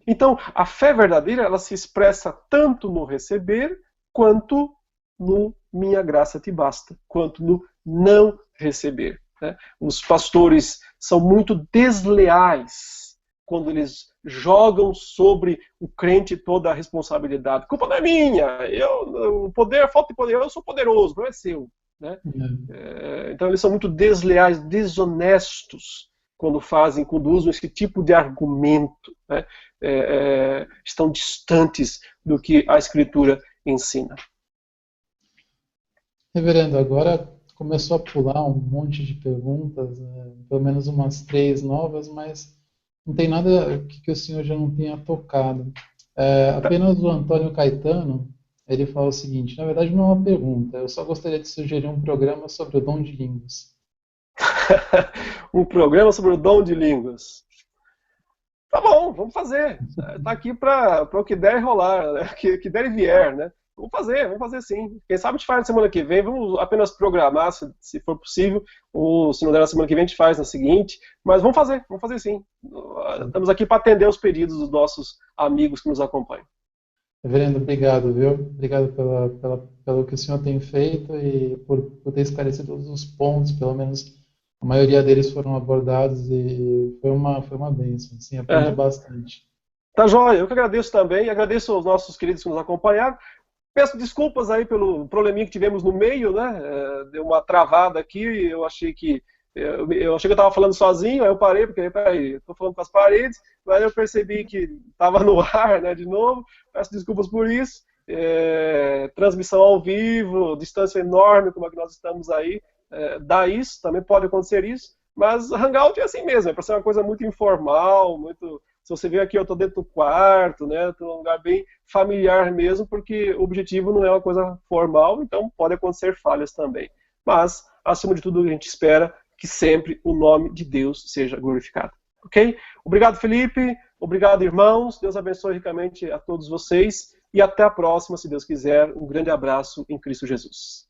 Então, a fé verdadeira, ela se expressa tanto no receber, quanto no minha graça te basta, quanto no não receber. Né? Os pastores são muito desleais quando eles jogam sobre o crente toda a responsabilidade. A culpa não é minha, falta de poder, eu sou poderoso, não é seu. Né? Então eles são muito desleais, desonestos quando conduzem esse tipo de argumento. Né? Estão distantes do que a Escritura ensina. Reverendo, agora começou a pular um monte de perguntas, pelo menos umas 3 novas, mas não tem nada que o senhor já não tenha tocado. Apenas o Antônio Caetano, ele fala o seguinte, na verdade não é uma pergunta, eu só gostaria de sugerir um programa sobre o dom de línguas. Um programa sobre o dom de línguas. Tá bom, vamos fazer. Tá aqui para o que der e rolar, né? que der e vier, né? Vamos fazer sim. Quem sabe a gente faz na semana que vem, vamos apenas programar, se for possível, ou se não der na semana que vem, a gente faz na seguinte, mas vamos fazer sim. Estamos aqui para atender os pedidos dos nossos amigos que nos acompanham. Reverendo, obrigado, viu? Obrigado pelo que o senhor tem feito e por ter esclarecido todos os pontos, pelo menos a maioria deles foram abordados e foi uma bênção, assim, aprendi bastante. Tá joia, eu que agradeço também, agradeço aos nossos queridos que nos acompanharam. Peço desculpas aí pelo probleminha que tivemos no meio, né? Deu uma travada aqui, eu achei que eu estava falando sozinho, aí eu parei, porque peraí, estou falando com as paredes, mas eu percebi que estava no ar, né, de novo. Peço desculpas por isso. Transmissão ao vivo, distância enorme, como é que nós estamos aí, dá isso, também pode acontecer isso, mas Hangout é assim mesmo, é para ser uma coisa muito informal, muito... Se você vê aqui, eu estou dentro do quarto, né? Estou num lugar bem familiar mesmo, porque o objetivo não é uma coisa formal, então pode acontecer falhas também. Mas, acima de tudo, a gente espera que sempre o nome de Deus seja glorificado. Ok? Obrigado, Felipe. Obrigado, irmãos. Deus abençoe ricamente a todos vocês. E até a próxima, se Deus quiser. Um grande abraço em Cristo Jesus.